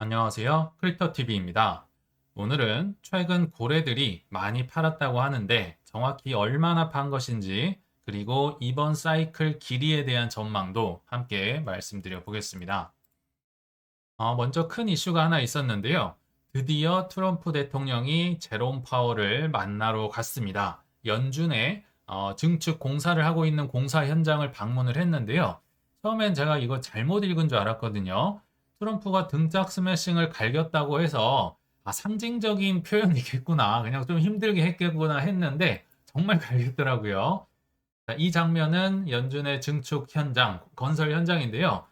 안녕하세요. 크립토TV입니다. 오늘은 최근 고래들이 많이 팔았다고 하는데 정확히 얼마나 판 것인지 그리고 이번 사이클 길이에 대한 전망도 함께 말씀드려 보겠습니다. 먼저 큰 이슈가 하나 있었는데요. 드디어 트럼프 대통령이 제롬 파월을 만나러 갔습니다. 연준에 증축 공사를 하고 있는 공사 현장을 방문을 했는데요. 처음엔 제가 이거 잘못 읽은 줄 알았거든요. 트럼프가 등짝 스매싱을 갈겼다고 해서 상징적인 표현이겠구나. 그냥 좀 힘들게 했겠구나 했는데 정말 갈겼더라고요. 이 장면은 연준의 증축 현장, 건설 현장인데요.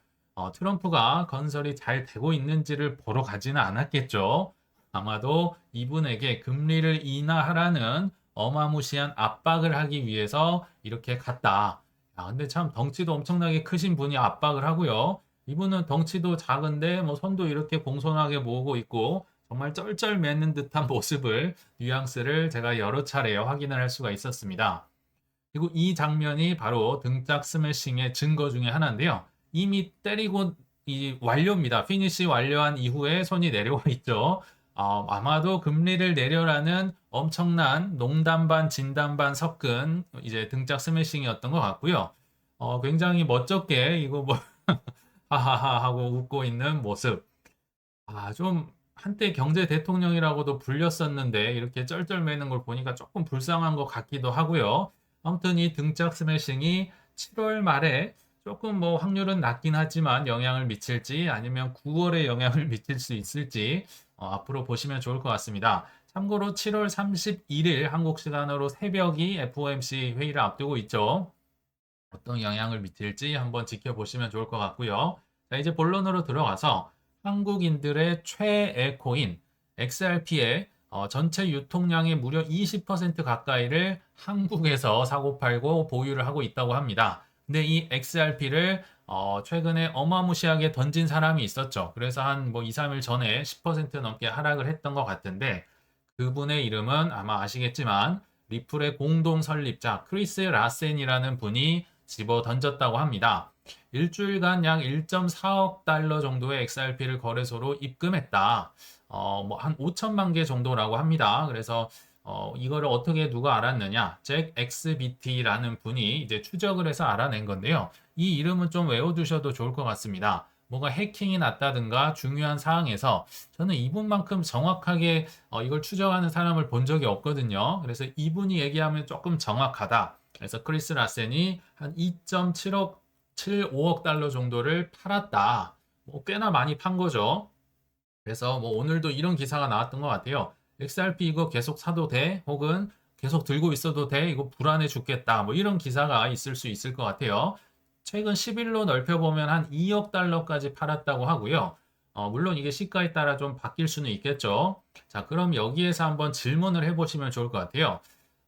트럼프가 건설이 잘 되고 있는지를 보러 가지는 않았겠죠. 아마도 이분에게 금리를 인하하라는 어마무시한 압박을 하기 위해서 이렇게 갔다. 근데 참 덩치도 엄청나게 크신 분이 압박을 하고요. 이분은 덩치도 작은데 뭐 손도 이렇게 공손하게 모으고 있고 정말 쩔쩔매는 듯한 모습을 뉘앙스를 제가 여러 차례 확인을 할 수가 있었습니다. 그리고 이 장면이 바로 등짝 스매싱의 증거 중에 하나인데요. 이미 때리고 완료입니다. 피니시 완료한 이후에 손이 내려와 있죠. 아마도 금리를 내려라는 엄청난 농담 반 진담 반 섞은 이제 등짝 스매싱이었던 것 같고요. 굉장히 멋쩍게 이거 뭐 하하하 하고 웃고 있는 모습. 좀 한때 경제 대통령이라고도 불렸었는데 이렇게 쩔쩔매는 걸 보니까 조금 불쌍한 것 같기도 하고요. 아무튼 이 등짝 스매싱이 7월 말에 조금 뭐 확률은 낮긴 하지만 영향을 미칠지 아니면 9월에 영향을 미칠 수 있을지 앞으로 보시면 좋을 것 같습니다. 참고로 7월 31일 한국 시간으로 새벽이 FOMC 회의를 앞두고 있죠. 어떤 영향을 미칠지 한번 지켜보시면 좋을 것 같고요. 자, 이제 본론으로 들어가서 한국인들의 최애 코인 XRP의 전체 유통량의 무려 20% 가까이를 한국에서 사고 팔고 보유를 하고 있다고 합니다. 근데 이 XRP를 최근에 어마무시하게 던진 사람이 있었죠. 그래서 한 뭐 2, 3일 전에 10% 넘게 하락을 했던 것 같은데 그분의 이름은 아마 아시겠지만 리플의 공동 설립자 크리스 라센이라는 분이 집어 던졌다고 합니다. 일주일간 약 1.4억 달러 정도의 XRP를 거래소로 입금했다. 뭐 한 5천만 개 정도라고 합니다. 그래서 이거를 어떻게 누가 알았느냐? 잭 XBT라는 분이 이제 추적을 해서 알아낸 건데요. 이 이름은 좀 외워두셔도 좋을 것 같습니다. 뭐가 해킹이 났다든가 중요한 사항에서 저는 이분만큼 정확하게 이걸 추적하는 사람을 본 적이 없거든요. 그래서 이분이 얘기하면 조금 정확하다. 그래서 크리스 라센이 한 2.7억, 7, 5억 달러 정도를 팔았다. 뭐 꽤나 많이 판 거죠. 그래서 뭐 오늘도 이런 기사가 나왔던 것 같아요. XRP 이거 계속 사도 돼? 혹은 계속 들고 있어도 돼? 이거 불안해 죽겠다. 뭐 이런 기사가 있을 수 있을 것 같아요. 최근 10일로 넓혀보면 한 2억 달러까지 팔았다고 하고요. 물론 이게 시가에 따라 좀 바뀔 수는 있겠죠. 자, 그럼 여기에서 한번 질문을 해보시면 좋을 것 같아요.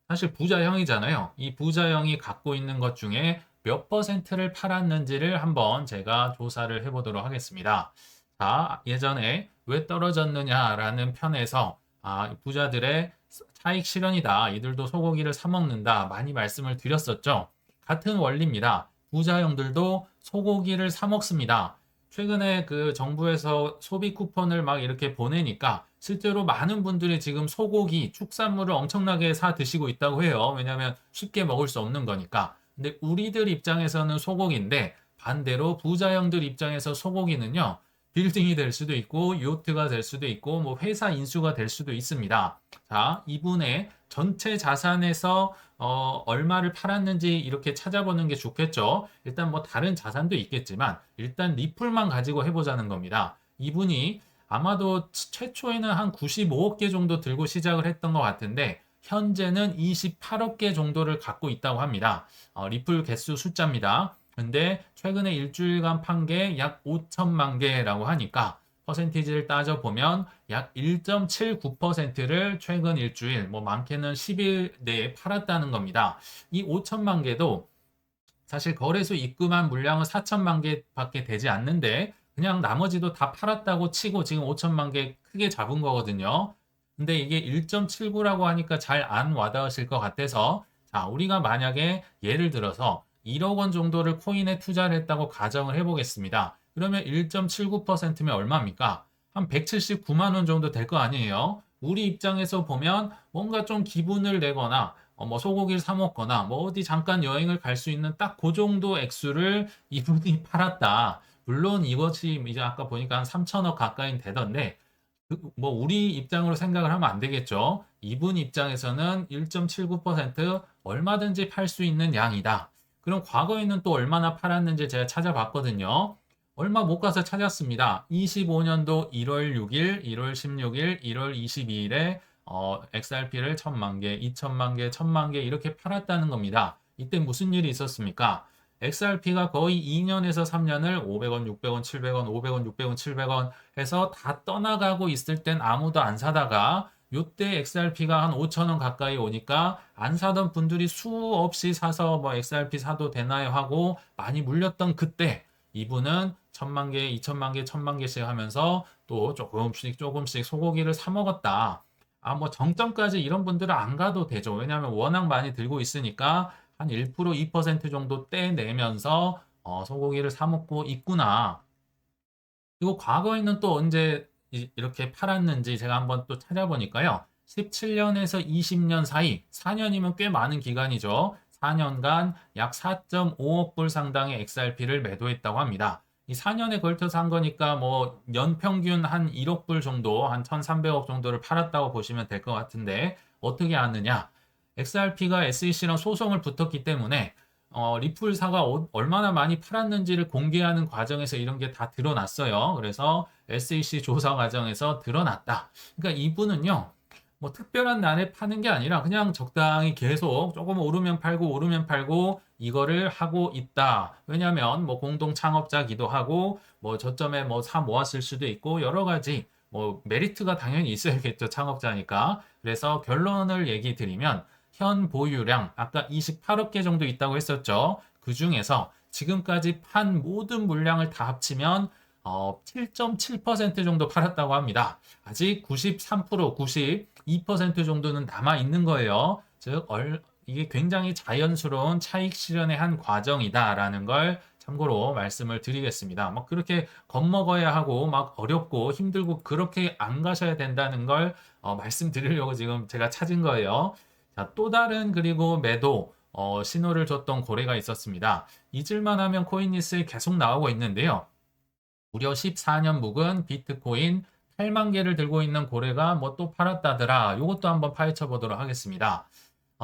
사실 부자형이잖아요. 이 부자형이 갖고 있는 것 중에 몇 퍼센트를 팔았는지를 한번 제가 조사를 해보도록 하겠습니다. 자, 예전에 왜 떨어졌느냐라는 편에서 부자들의 차익 실현이다. 이들도 소고기를 사 먹는다. 많이 말씀을 드렸었죠. 같은 원리입니다. 부자형들도 소고기를 사 먹습니다. 최근에 그 정부에서 소비 쿠폰을 막 이렇게 보내니까 실제로 많은 분들이 지금 소고기, 축산물을 엄청나게 사 드시고 있다고 해요. 왜냐하면 쉽게 먹을 수 없는 거니까. 근데 우리들 입장에서는 소고기인데 반대로 부자형들 입장에서 소고기는요. 빌딩이 될 수도 있고 요트가 될 수도 있고 뭐 회사 인수가 될 수도 있습니다. 자, 이분의 전체 자산에서 얼마를 팔았는지 이렇게 찾아보는 게 좋겠죠. 일단 뭐 다른 자산도 있겠지만 일단 리플만 가지고 해보자는 겁니다. 이분이 아마도 최초에는 한 95억 개 정도 들고 시작을 했던 것 같은데 현재는 28억 개 정도를 갖고 있다고 합니다. 리플 개수 숫자입니다. 근데 최근에 일주일간 판 게 약 5천만 개라고 하니까 퍼센티지를 따져보면 약 1.79%를 최근 일주일, 뭐 많게는 10일 내에 팔았다는 겁니다. 이 5천만 개도 사실 거래소 입금한 물량은 4천만 개밖에 되지 않는데 그냥 나머지도 다 팔았다고 치고 지금 5천만 개 크게 잡은 거거든요. 근데 이게 1.79라고 하니까 잘 안 와닿으실 것 같아서 자, 우리가 만약에 예를 들어서 1억 원 정도를 코인에 투자를 했다고 가정을 해보겠습니다. 그러면 1.79%면 얼마입니까? 한 179만 원 정도 될 거 아니에요. 우리 입장에서 보면 뭔가 좀 기분을 내거나 뭐 소고기를 사 먹거나 뭐 어디 잠깐 여행을 갈 수 있는 딱 그 정도 액수를 이분이 팔았다. 물론 이것이 이제 아까 보니까 한 3천억 가까이 되던데 뭐 우리 입장으로 생각을 하면 안 되겠죠. 이분 입장에서는 1.79% 얼마든지 팔 수 있는 양이다. 그럼 과거에는 또 얼마나 팔았는지 제가 찾아봤거든요. 얼마 못 가서 찾았습니다. 25년도 1월 6일, 1월 16일, 1월 22일에 XRP를 1000만 개, 2000만 개, 1000만 개 이렇게 팔았다는 겁니다. 이때 무슨 일이 있었습니까? XRP가 거의 2년에서 3년을 500원, 600원, 700원, 500원, 600원, 700원 해서 다 떠나가고 있을 땐 아무도 안 사다가 요때 XRP가 한 5,000원 가까이 오니까 안 사던 분들이 수없이 사서 뭐 XRP 사도 되나요 하고 많이 물렸던 그때 이분은 1000만 개, 2000만 개, 1000만 개씩 하면서 또 조금씩 소고기를 사 먹었다. 아, 뭐 정점까지 이런 분들은 안 가도 되죠. 왜냐하면 워낙 많이 들고 있으니까 한 1%, 2% 정도 떼내면서 소고기를 사 먹고 있구나. 그리고 과거에는 또 언제 이렇게 팔았는지 제가 한번 또 찾아보니까요. 17년에서 20년 사이, 4년이면 꽤 많은 기간이죠. 4년간 약 4.5억 불 상당의 XRP를 매도했다고 합니다. 이 4년에 걸쳐서 한 거니까 뭐 연평균 한 1억 불 정도, 한 1,300억 정도를 팔았다고 보시면 될 것 같은데 어떻게 아느냐? XRP가 SEC랑 소송을 붙었기 때문에 리플사가 얼마나 많이 팔았는지를 공개하는 과정에서 이런 게 다 드러났어요. 그래서 SEC 조사 과정에서 드러났다. 그러니까 이분은요, 뭐 특별한 날에 파는 게 아니라 그냥 적당히 계속 조금 오르면 팔고 오르면 팔고 이거를 하고 있다. 왜냐하면 뭐 공동 창업자기도 하고 뭐 저점에 뭐 사 모았을 수도 있고 여러 가지 뭐 메리트가 당연히 있어야겠죠. 창업자니까. 그래서 결론을 얘기 드리면 현 보유량 아까 28억 개 정도 있다고 했었죠. 그 중에서 지금까지 판 모든 물량을 다 합치면 7.7% 정도 팔았다고 합니다. 아직 93%, 92% 정도는 남아 있는 거예요. 즉 이게 굉장히 자연스러운 차익 실현의 한 과정이다라는 걸 참고로 말씀을 드리겠습니다. 막 그렇게 겁먹어야 하고 막 어렵고 힘들고 그렇게 안 가셔야 된다는 걸 말씀드리려고 지금 제가 찾은 거예요. 자, 또 다른 그리고 매도 신호를 줬던 고래가 있었습니다. 잊을만 하면 코인니스에 계속 나오고 있는데요. 무려 14년 묵은 비트코인 8만 개를 들고 있는 고래가 뭐 또 팔았다더라. 이것도 한번 파헤쳐 보도록 하겠습니다.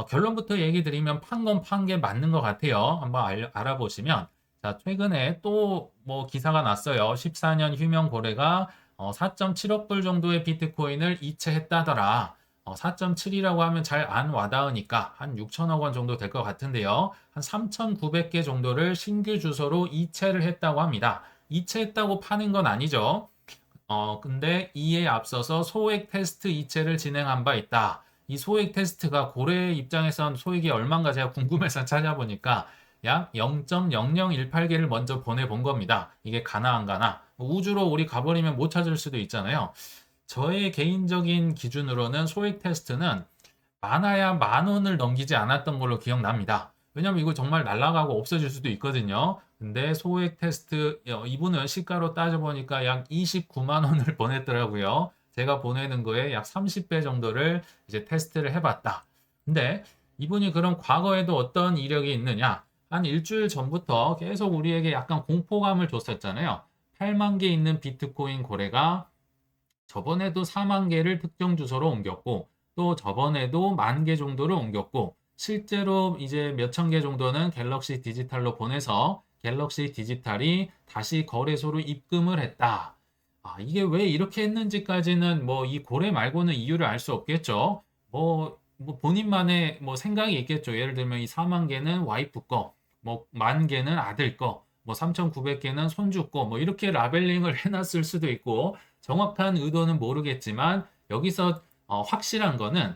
결론부터 얘기 드리면 판 건 판 게 맞는 것 같아요. 한번 알아보시면 자, 최근에 또 뭐 기사가 났어요. 14년 휴면 고래가 4.7억 불 정도의 비트코인을 이체했다더라. 4.7이라고 하면 잘 안 와닿으니까 한 6천억 원 정도 될 것 같은데요. 한 3,900개 정도를 신규 주소로 이체를 했다고 합니다. 이체했다고 파는 건 아니죠. 근데 이에 앞서서 소액 테스트 이체를 진행한 바 있다. 이 소액 테스트가 고래 입장에선 소액이 얼마인가 제가 궁금해서 찾아보니까 약 0.0018개를 먼저 보내본 겁니다. 이게 가나 안 가나. 우주로 우리 가버리면 못 찾을 수도 있잖아요. 저의 개인적인 기준으로는 소액 테스트는 많아야 10,000원을 넘기지 않았던 걸로 기억납니다. 왜냐면 이거 정말 날아가고 없어질 수도 있거든요. 근데 소액 테스트 이분은 시가로 따져보니까 약 29만 원을 보냈더라고요. 제가 보내는 거에 약 30배 정도를 이제 테스트를 해봤다. 근데 이분이 그럼 과거에도 어떤 이력이 있느냐? 한 일주일 전부터 계속 우리에게 약간 공포감을 줬었잖아요. 8만 개 있는 비트코인 거래가 저번에도 4만 개를 특정 주소로 옮겼고 또 저번에도 10,000개 정도를 옮겼고 실제로 이제 몇천 개 정도는 갤럭시 디지털로 보내서 갤럭시 디지털이 다시 거래소로 입금을 했다. 아, 이게 왜 이렇게 했는지까지는 뭐 이 고래 말고는 이유를 알 수 없겠죠. 뭐 본인만의 뭐 생각이 있겠죠. 예를 들면 이 4만 개는 와이프 거, 뭐 10,000개는 아들 거, 뭐 3,900개는 손주 거, 뭐 이렇게 라벨링을 해놨을 수도 있고 정확한 의도는 모르겠지만 여기서 확실한 거는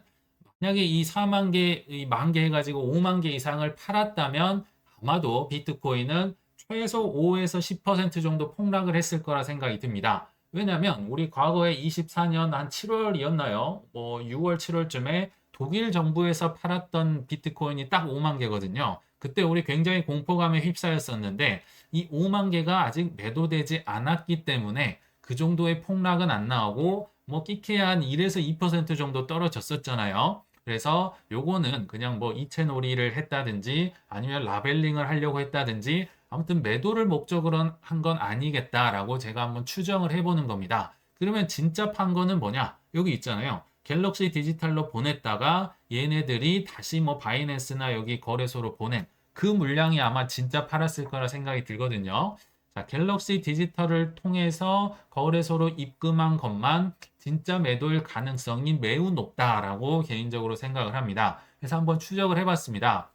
만약에 이 4만 개, 이 10,000개 해가지고 5만 개 이상을 팔았다면 아마도 비트코인은 최소 5에서 10% 정도 폭락을 했을 거라 생각이 듭니다. 왜냐면 우리 과거에 24년 한 7월이었나요? 뭐 6월, 7월쯤에 독일 정부에서 팔았던 비트코인이 딱 5만 개거든요. 그때 우리 굉장히 공포감에 휩싸였었는데 이 5만 개가 아직 매도되지 않았기 때문에 그 정도의 폭락은 안 나오고 뭐 끼케야 한 1에서 2% 정도 떨어졌었잖아요. 그래서 요거는 그냥 뭐 이체놀이를 했다든지 아니면 라벨링을 하려고 했다든지 아무튼 매도를 목적으로 한 건 아니겠다라고 제가 한번 추정을 해보는 겁니다. 그러면 진짜 판 거는 뭐냐? 여기 있잖아요. 갤럭시 디지털로 보냈다가 얘네들이 다시 뭐 바이낸스나 여기 거래소로 보낸 그 물량이 아마 진짜 팔았을 거라 생각이 들거든요. 자, 갤럭시 디지털을 통해서 거래소로 입금한 것만 진짜 매도일 가능성이 매우 높다라고 개인적으로 생각을 합니다. 그래서 한번 추적을 해봤습니다.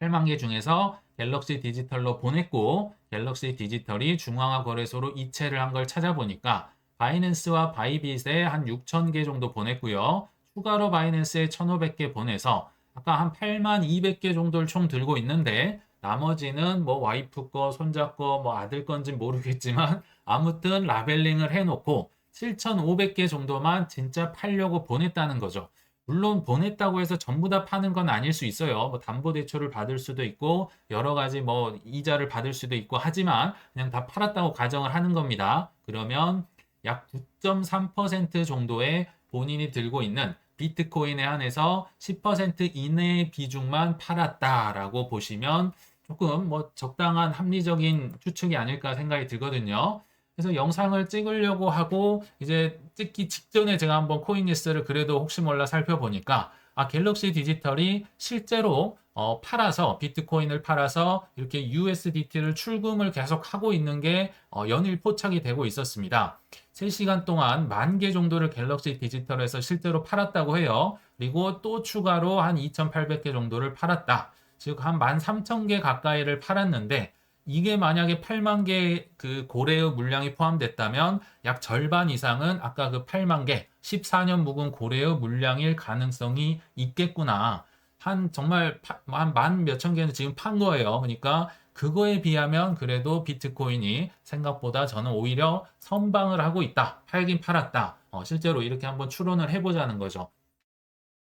8만 개 중에서 갤럭시 디지털로 보냈고 갤럭시 디지털이 중앙화 거래소로 이체를 한 걸 찾아보니까 바이낸스와 바이빗에 한 6천 개 정도 보냈고요. 추가로 바이낸스에 1,500개 보내서 아까 한 8만 200개 정도를 총 들고 있는데 나머지는 뭐 와이프 거, 손자 거, 뭐 아들 건지 모르겠지만 아무튼 라벨링을 해놓고 7,500개 정도만 진짜 팔려고 보냈다는 거죠. 물론 보냈다고 해서 전부 다 파는 건 아닐 수 있어요. 뭐 담보대출을 받을 수도 있고 여러 가지 뭐 이자를 받을 수도 있고 하지만 그냥 다 팔았다고 가정을 하는 겁니다. 그러면 약 9.3% 정도의 본인이 들고 있는 비트코인에 한해서 10% 이내의 비중만 팔았다라고 보시면 조금 뭐 적당한 합리적인 추측이 아닐까 생각이 들거든요. 그래서 영상을 찍으려고 하고 이제 찍기 직전에 제가 한번 코인리스트를 그래도 혹시 몰라 살펴보니까 갤럭시 디지털이 실제로 팔아서 비트코인을 팔아서 이렇게 USDT를 출금을 계속 하고 있는 게 연일 포착이 되고 있었습니다. 3시간 동안 10,000개 정도를 갤럭시 디지털에서 실제로 팔았다고 해요. 그리고 또 추가로 한 2,800개 정도를 팔았다. 즉 한 13,000개 가까이를 팔았는데 이게 만약에 8만 개 그 고래의 물량이 포함됐다면 약 절반 이상은 아까 그 8만 개 14년 묵은 고래의 물량일 가능성이 있겠구나. 한 정말 한 만 몇천 개는 지금 판 거예요. 그러니까 그거에 비하면 그래도 비트코인이 생각보다 저는 오히려 선방을 하고 있다. 팔긴 팔았다. 실제로 이렇게 한번 추론을 해보자는 거죠.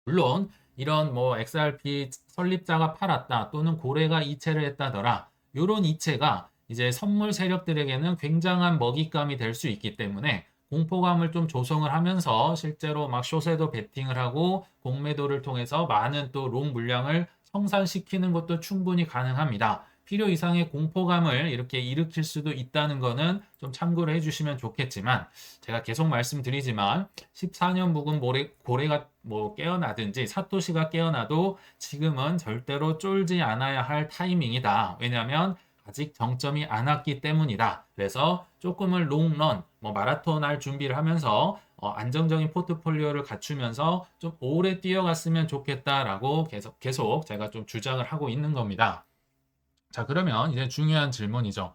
물론 이런 뭐 XRP 설립자가 팔았다 또는 고래가 이체를 했다더라. 이런 이체가 이제 선물 세력들에게는 굉장한 먹잇감이 될 수 있기 때문에 공포감을 좀 조성을 하면서 실제로 막 숏에도 베팅을 하고 공매도를 통해서 많은 또 롱 물량을 성산시키는 것도 충분히 가능합니다. 필요 이상의 공포감을 이렇게 일으킬 수도 있다는 거는 좀 참고를 해주시면 좋겠지만 제가 계속 말씀드리지만 14년 묵은 고래가 뭐 깨어나든지 사토시가 깨어나도 지금은 절대로 쫄지 않아야 할 타이밍이다. 왜냐하면 아직 정점이 안 왔기 때문이다. 그래서 조금은 롱런, 뭐 마라톤 할 준비를 하면서 안정적인 포트폴리오를 갖추면서 좀 오래 뛰어갔으면 좋겠다라고 계속 제가 좀 주장을 하고 있는 겁니다. 자, 그러면 이제 중요한 질문이죠.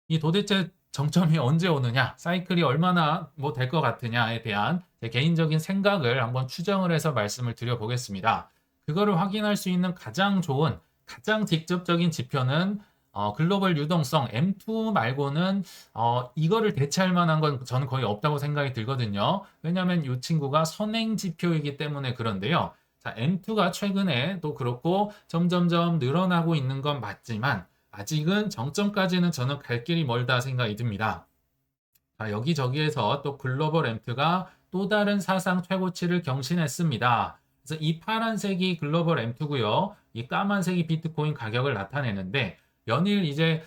이 도대체 정점이 언제 오느냐, 사이클이 얼마나 뭐 될 것 같으냐에 대한 제 개인적인 생각을 한번 추정을 해서 말씀을 드려보겠습니다. 그거를 확인할 수 있는 가장 좋은, 가장 직접적인 지표는 글로벌 유동성 M2 말고는 이거를 대체할 만한 건 저는 거의 없다고 생각이 들거든요. 왜냐하면 이 친구가 선행 지표이기 때문에 그런데요. 자, M2가 최근에 또 그렇고 점점점 늘어나고 있는 건 맞지만 아직은 정점까지는 저는 갈 길이 멀다 생각이 듭니다. 자, 여기저기에서 또 글로벌 M2가 또 다른 사상 최고치를 경신했습니다. 그래서 이 파란색이 글로벌 M2고요. 이 까만색이 비트코인 가격을 나타내는데 연일 이제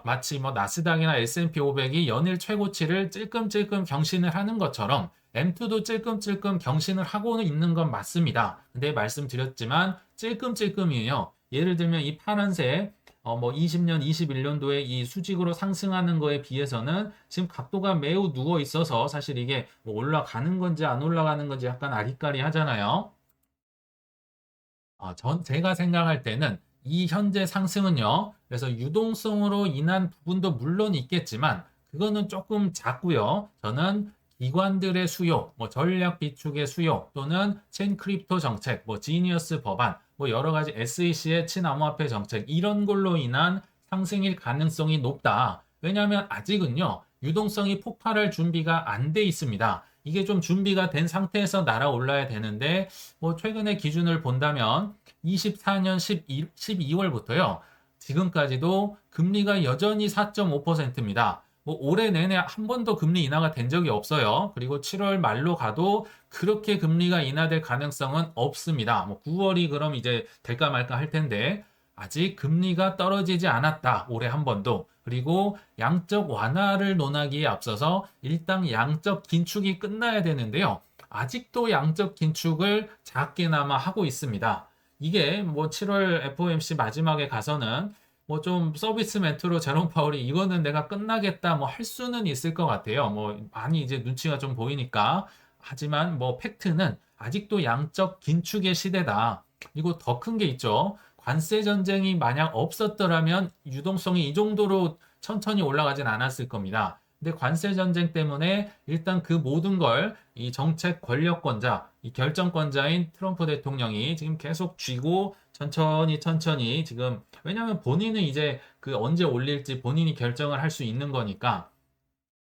마치 뭐 나스닥이나 S&P 500이 연일 최고치를 찔끔찔끔 경신을 하는 것처럼 M2도 찔끔찔끔 경신을 하고는 있는 건 맞습니다. 근데 말씀드렸지만 찔끔찔끔이에요. 예를 들면 이 파란색 뭐 20년, 21년도에 이 수직으로 상승하는 거에 비해서는 지금 각도가 매우 누워 있어서 사실 이게 뭐 올라가는 건지 안 올라가는 건지 약간 아리까리 하잖아요. 제가 생각할 때는 이 현재 상승은요. 그래서 유동성으로 인한 부분도 물론 있겠지만 그거는 조금 작고요. 저는 기관들의 수요, 뭐 전략 비축의 수요 또는 첸 크립토 정책, 뭐 지니어스 법안, 뭐 여러 가지 SEC의 친암호화폐 정책 이런 걸로 인한 상승일 가능성이 높다. 왜냐하면 아직은요. 유동성이 폭발할 준비가 안 돼 있습니다. 이게 좀 준비가 된 상태에서 날아올라야 되는데 뭐 최근의 기준을 본다면 24년 12월부터요. 지금까지도 금리가 여전히 4.5%입니다. 뭐 올해 내내 한 번도 금리 인하가 된 적이 없어요. 그리고 7월 말로 가도 그렇게 금리가 인하될 가능성은 없습니다. 뭐 9월이 그럼 이제 될까 말까 할 텐데 아직 금리가 떨어지지 않았다. 올해 한 번도. 그리고 양적 완화를 논하기에 앞서서 일단 양적 긴축이 끝나야 되는데요. 아직도 양적 긴축을 작게나마 하고 있습니다. 이게 뭐 7월 FOMC 마지막에 가서는 뭐 좀 서비스 멘트로 제롬 파월이 이거는 내가 끝나겠다 뭐 할 수는 있을 것 같아요. 뭐 많이 이제 눈치가 좀 보이니까. 하지만 뭐 팩트는 아직도 양적 긴축의 시대다. 그리고 더 큰 게 있죠. 관세 전쟁이 만약 없었더라면 유동성이 이 정도로 천천히 올라가진 않았을 겁니다. 근데 관세 전쟁 때문에 일단 그 모든 걸 이 정책 권력권자, 이 결정권자인 트럼프 대통령이 지금 계속 쥐고 천천히 지금 왜냐하면 본인은 이제 그 언제 올릴지 본인이 결정을 할 수 있는 거니까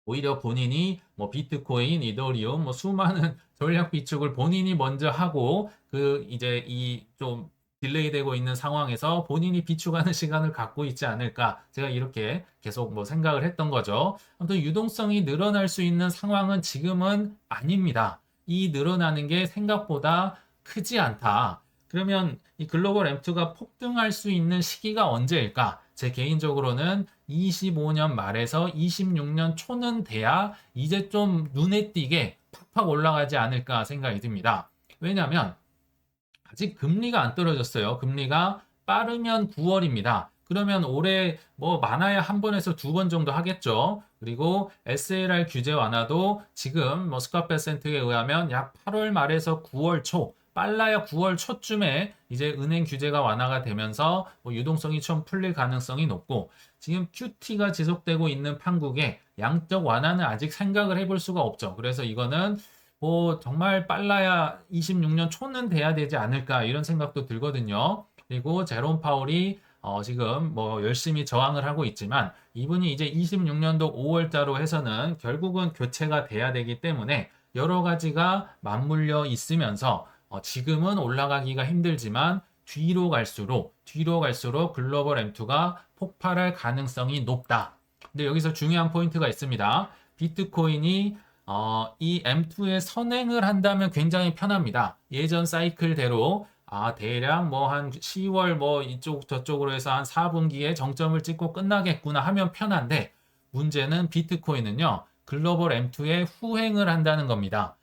오히려 본인이 뭐 비트코인, 이더리움, 뭐 수많은 전략 비축을 본인이 먼저 하고 그 이제 이 좀 딜레이 되고 있는 상황에서 본인이 비축하는 시간을 갖고 있지 않을까 제가 이렇게 계속 뭐 생각을 했던 거죠. 아무튼 유동성이 늘어날 수 있는 상황은 지금은 아닙니다. 이 늘어나는 게 생각보다 크지 않다. 그러면 이 글로벌 M2가 폭등할 수 있는 시기가 언제일까? 제 개인적으로는 25년 말에서 26년 초는 돼야 이제 좀 눈에 띄게 팍팍 올라가지 않을까 생각이 듭니다. 왜냐하면 아직 금리가 안 떨어졌어요. 금리가 빠르면 9월입니다. 그러면 올해 뭐 많아야 한 번에서 두 번 정도 하겠죠. 그리고 SLR 규제 완화도 지금 뭐 스캇 베센트에 의하면 약 8월 말에서 9월 초, 빨라야 9월 초쯤에 이제 은행 규제가 완화가 되면서 뭐 유동성이 좀 풀릴 가능성이 높고 지금 QT가 지속되고 있는 판국에 양적 완화는 아직 생각을 해볼 수가 없죠. 그래서 이거는 뭐 정말 빨라야 26년 초는 돼야 되지 않을까 이런 생각도 들거든요. 그리고 제롬 파월이 지금 뭐 열심히 저항을 하고 있지만 이분이 이제 26년도 5월자로 해서는 결국은 교체가 돼야 되기 때문에 여러 가지가 맞물려 있으면서 지금은 올라가기가 힘들지만 뒤로 갈수록 글로벌 M2가 폭발할 가능성이 높다. 근데 여기서 중요한 포인트가 있습니다. 비트코인이 이 M2에 선행을 한다면 굉장히 편합니다. 예전 사이클대로 대략 뭐 한 10월 뭐 이쪽 저쪽으로 해서 한 4분기에 정점을 찍고 끝나겠구나 하면 편한데 문제는 비트코인은요. 글로벌 M2에 후행을 한다는 겁니다.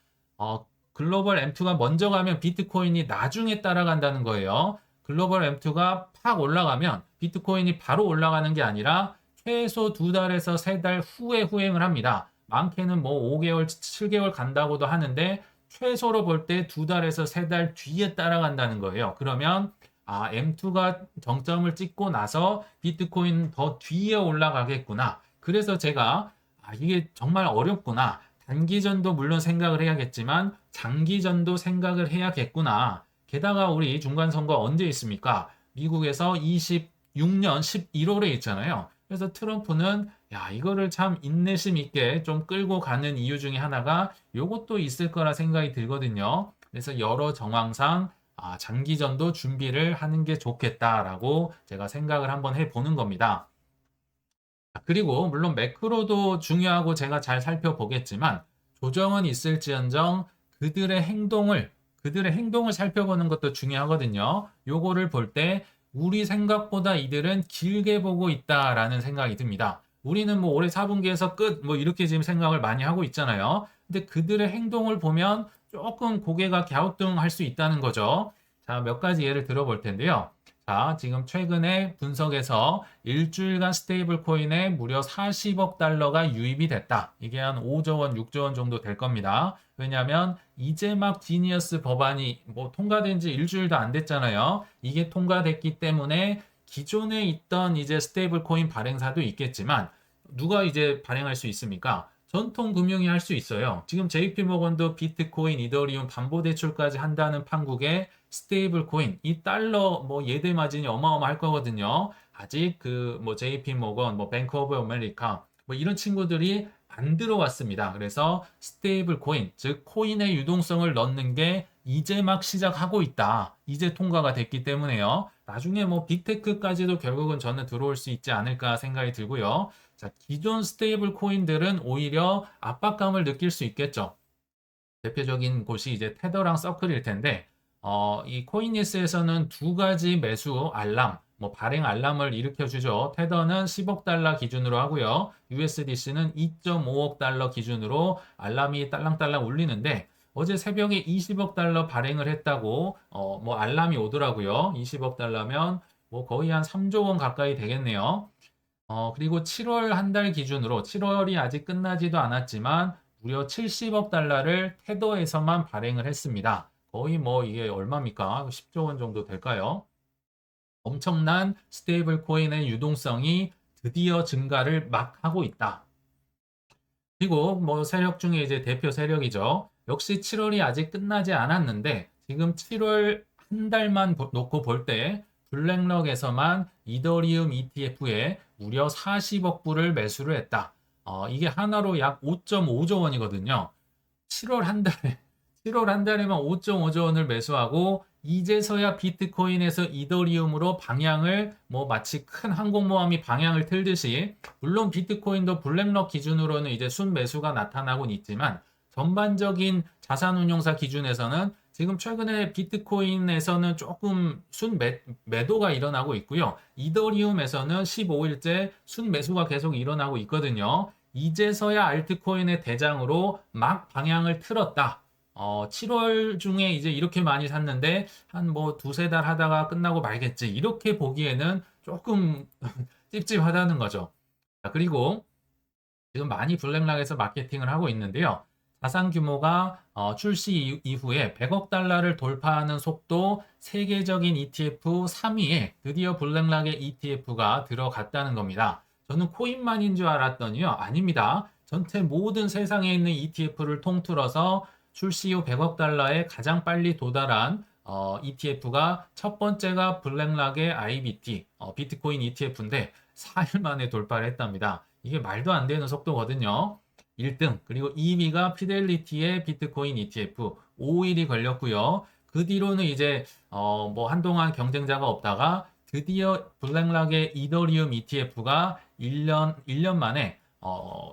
글로벌 M2가 먼저 가면 비트코인이 나중에 따라간다는 거예요. 글로벌 M2가 팍 올라가면 비트코인이 바로 올라가는 게 아니라 최소 2달에서 3달 후에 후행을 합니다. 많게는 뭐 5개월, 7개월 간다고도 하는데 최소로 볼 때 2달에서 3달 뒤에 따라간다는 거예요. 그러면 M2가 정점을 찍고 나서 비트코인 더 뒤에 올라가겠구나. 그래서 제가 이게 정말 어렵구나. 단기전도 물론 생각을 해야겠지만 장기전도 생각을 해야겠구나. 게다가 우리 중간선거 언제 있습니까? 미국에서 26년 11월에 있잖아요. 그래서 트럼프는 이거를 참 인내심 있게 좀 끌고 가는 이유 중에 하나가 요것도 있을 거라 생각이 들거든요. 그래서 여러 정황상 장기전도 준비를 하는 게 좋겠다라고 제가 생각을 한번 해보는 겁니다. 그리고 물론 매크로도 중요하고 제가 잘 살펴보겠지만 조정은 있을지언정 그들의 행동을 살펴보는 것도 중요하거든요. 요거를 볼 때 우리 생각보다 이들은 길게 보고 있다라는 생각이 듭니다. 우리는 뭐 올해 4분기에서 끝 뭐 이렇게 지금 생각을 많이 하고 있잖아요. 근데 그들의 행동을 보면 조금 고개가 갸우뚱할 수 있다는 거죠. 자, 몇 가지 예를 들어볼 텐데요. 자, 지금 최근에 분석에서 일주일간 스테이블 코인에 무려 40억 달러가 유입이 됐다. 이게 한 5조 원, 6조 원 정도 될 겁니다. 왜냐하면 이제 막 지니어스 법안이 뭐 통과된 지 일주일도 안 됐잖아요. 이게 통과됐기 때문에 기존에 있던 이제 스테이블 코인 발행사도 있겠지만 누가 이제 발행할 수 있습니까? 전통 금융이 할 수 있어요. 지금 JP 모건도 비트코인, 이더리움, 담보대출까지 한다는 판국에 스테이블 코인, 이 달러 뭐 예대 마진이 어마어마할 거거든요. 아직 그 뭐 JP 모건, 뭐 뱅크 오브 아메리카 뭐 이런 친구들이 안 들어왔습니다. 그래서 스테이블 코인, 즉 코인의 유동성을 넣는 게 이제 막 시작하고 있다. 이제 통과가 됐기 때문에요. 나중에 뭐 빅테크까지도 결국은 저는 들어올 수 있지 않을까 생각이 들고요. 자, 기존 스테이블 코인들은 오히려 압박감을 느낄 수 있겠죠. 대표적인 곳이 이제 테더랑 서클일 텐데, 이 코인니스에서는 두 가지 매수 알람, 뭐 발행 알람을 일으켜 주죠. 테더는 10억 달러 기준으로 하고요. USDC는 2.5억 달러 기준으로 알람이 딸랑딸랑 울리는데, 어제 새벽에 20억 달러 발행을 했다고 뭐 알람이 오더라고요. 20억 달러면 뭐 거의 한 3조 원 가까이 되겠네요. 그리고 7월 한 달 기준으로 7월이 아직 끝나지도 않았지만 무려 70억 달러를 테더에서만 발행을 했습니다. 거의 뭐 이게 얼마입니까? 10조 원 정도 될까요? 엄청난 스테이블 코인의 유동성이 드디어 증가를 막 하고 있다. 그리고 뭐 세력 중에 이제 대표 세력이죠. 역시 7월이 아직 끝나지 않았는데 지금 7월 한 달만 놓고 볼 때 블랙럭에서만 이더리움 ETF에 무려 40억 불을 매수를 했다. 이게 하나로 약 5.5조 원이거든요. 7월 한 달에 7월 한 달에만 5.5조 원을 매수하고 이제서야 비트코인에서 이더리움으로 방향을 뭐 마치 큰 항공모함이 방향을 틀듯이 물론 비트코인도 블랙럭 기준으로는 이제 순매수가 나타나곤 있지만 전반적인 자산운용사 기준에서는 지금 최근에 비트코인에서는 조금 순매도가 일어나고 있고요. 이더리움에서는 15일째 순매수가 계속 일어나고 있거든요. 이제서야 알트코인의 대장으로 막 방향을 틀었다. 7월 중에 이제 이렇게 많이 샀는데 한 뭐 두세 달 하다가 끝나고 말겠지. 이렇게 보기에는 조금 찝찝하다는 거죠. 자, 그리고 지금 많이 블랙락에서 마케팅을 하고 있는데요. 자산 규모가 출시 이후에 100억 달러를 돌파하는 속도 세계적인 ETF 3위에 드디어 블랙락의 ETF가 들어갔다는 겁니다. 저는 코인만인 줄 알았더니요. 아닙니다. 전체 모든 세상에 있는 ETF를 통틀어서 출시 후 100억 달러에 가장 빨리 도달한 ETF가 첫 번째가 블랙락의 IBT, 비트코인 ETF인데 4일 만에 돌파를 했답니다. 이게 말도 안 되는 속도거든요. 1등, 그리고 2위가 피델리티의 비트코인 ETF 5일이 걸렸고요. 그 뒤로는 이제 뭐 한동안 경쟁자가 없다가 드디어 블랙락의 이더리움 ETF가 1년 만에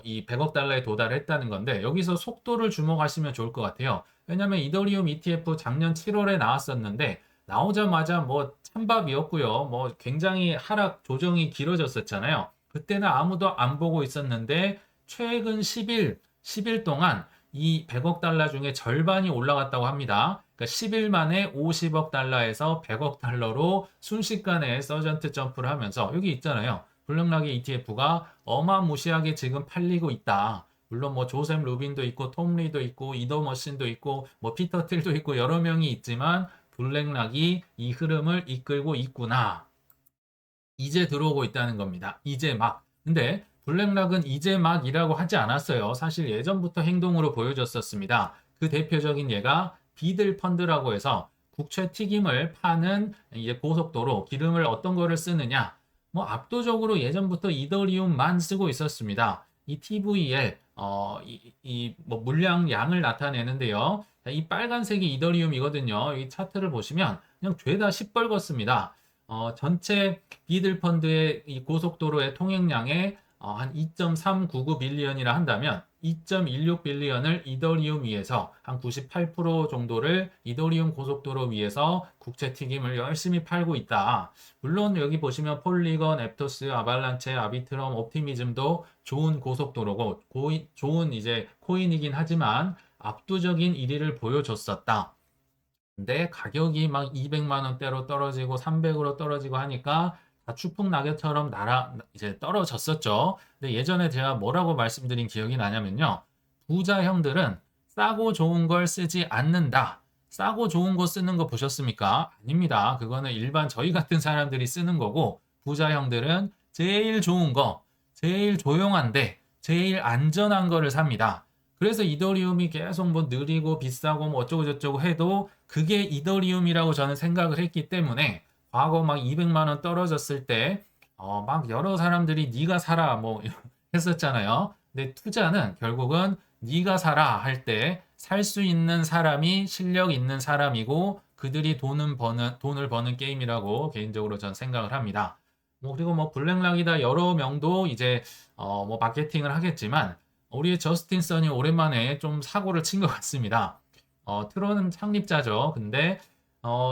이 100억 달러에 도달했다는 건데 여기서 속도를 주목하시면 좋을 것 같아요. 왜냐하면 이더리움 ETF 작년 7월에 나왔었는데 나오자마자 뭐 찬밥이었고요. 뭐 굉장히 하락 조정이 길어졌었잖아요. 그때는 아무도 안 보고 있었는데 최근 10일 동안 이 100억 달러 중에 절반이 올라갔다고 합니다. 그러니까 10일 만에 50억 달러에서 100억 달러로 순식간에 서전트 점프를 하면서 여기 있잖아요. 블랙락의 ETF가 어마무시하게 지금 팔리고 있다. 물론 뭐 조셉 루빈도 있고 톰 리도 있고 이더 머신도 있고 뭐 피터 틸도 있고 여러 명이 있지만 블랙락이 이 흐름을 이끌고 있구나. 이제 들어오고 있다는 겁니다. 이제 막. 근데 블랙락은 이제 막이라고 하지 않았어요. 사실 예전부터 행동으로 보여줬었습니다. 그 대표적인 예가 비들 펀드라고 해서 국채 튀김을 파는 이제 고속도로 기름을 어떤 거를 쓰느냐. 뭐 압도적으로 예전부터 이더리움만 쓰고 있었습니다. 이 TVL 뭐 물량 양을 나타내는데요. 이 빨간색이 이더리움이거든요. 이 차트를 보시면 그냥 죄다 시뻘겋습니다. 전체 비들 펀드의 이 고속도로의 통행량의 한 2.399 빌리언이라 한다면 2.16 빌리언을 이더리움 위에서 한 98% 정도를 이더리움 고속도로 위에서 국채 튀김을 열심히 팔고 있다. 물론 여기 보시면 폴리건, 앱토스, 아발란체, 아비트럼, 옵티미즘도 좋은 고속도로고 좋은 이제 코인이긴 하지만 압도적인 1위를 보여줬었다. 근데 가격이 막 200만 원대로 떨어지고 300으로 떨어지고 하니까 다 추풍낙엽처럼 이제 떨어졌었죠. 근데 예전에 제가 뭐라고 말씀드린 기억이 나냐면요. 부자 형들은 싸고 좋은 걸 쓰지 않는다. 싸고 좋은 거 쓰는 거 보셨습니까? 아닙니다. 그거는 일반 저희 같은 사람들이 쓰는 거고 부자 형들은 제일 좋은 거, 제일 조용한데 제일 안전한 거를 삽니다. 그래서 이더리움이 계속 뭐 느리고 비싸고 뭐 어쩌고 저쩌고 해도 그게 이더리움이라고 저는 생각을 했기 때문에 과거 막 200만 원 떨어졌을 때 막 여러 사람들이 네가 사라 뭐 했었잖아요. 근데 투자는 결국은 네가 사라 할 때 살 수 있는 사람이 실력 있는 사람이고 그들이 돈을 버는 게임이라고 개인적으로 전 생각을 합니다. 그리고 뭐 블랙락이다 여러 명도 이제 뭐 마케팅을 하겠지만 우리의 저스틴 선이 오랜만에 좀 사고를 친 것 같습니다. 트론 창립자죠. 근데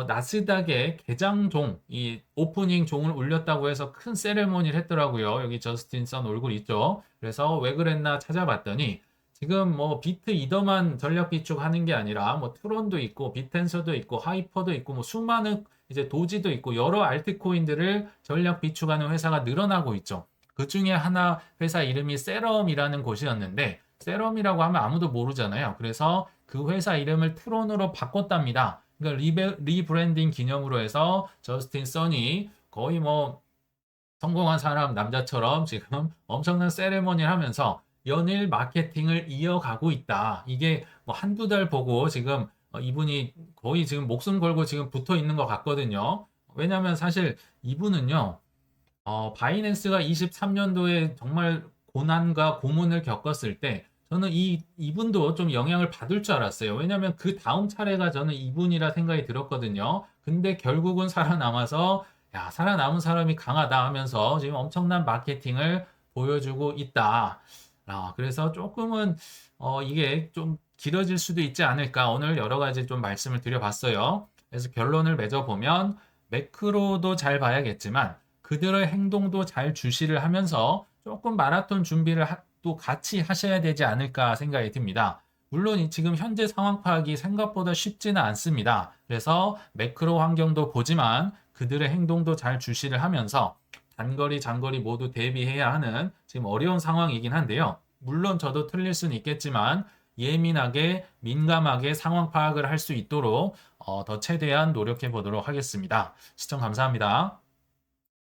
나스닥에 개장종, 이 오프닝 종을 울렸다고 해서 큰 세레모니를 했더라고요. 여기 저스틴 선 얼굴 있죠. 그래서 왜 그랬나 찾아봤더니 지금 뭐 비트 이더만 전략 비축하는 게 아니라 뭐 트론도 있고 비텐서도 있고 하이퍼도 있고 뭐 수많은 이제 도지도 있고 여러 알트코인들을 전략 비축하는 회사가 늘어나고 있죠. 그 중에 하나 회사 이름이 세럼이라는 곳이었는데 세럼이라고 하면 아무도 모르잖아요. 그래서 그 회사 이름을 트론으로 바꿨답니다. 그러니까 리브랜딩 기념으로 해서 저스틴 선이 거의 뭐 성공한 사람 남자처럼 지금 엄청난 세레머니를 하면서 연일 마케팅을 이어가고 있다. 이게 뭐 한두 달 보고 지금 이분이 거의 지금 목숨 걸고 지금 붙어 있는 것 같거든요. 왜냐하면 사실 이분은요, 바이낸스가 23년도에 정말 고난과 고문을 겪었을 때 저는 이분도 좀 영향을 받을 줄 알았어요. 왜냐하면 그 다음 차례가 저는 이분이라 생각이 들었거든요. 근데 결국은 살아남아서 야, 살아남은 사람이 강하다 하면서 지금 엄청난 마케팅을 보여주고 있다. 그래서 조금은 이게 좀 길어질 수도 있지 않을까. 오늘 여러 가지 좀 말씀을 드려봤어요. 그래서 결론을 맺어보면 매크로도 잘 봐야겠지만 그들의 행동도 잘 주시를 하면서 조금 마라톤 준비를 또 같이 하셔야 되지 않을까 생각이 듭니다. 물론 지금 현재 상황 파악이 생각보다 쉽지는 않습니다. 그래서 매크로 환경도 보지만 그들의 행동도 잘 주시를 하면서 단거리, 장거리 모두 대비해야 하는 지금 어려운 상황이긴 한데요. 물론 저도 틀릴 수는 있겠지만 예민하게, 민감하게 상황 파악을 할 수 있도록 더 최대한 노력해 보도록 하겠습니다. 시청 감사합니다.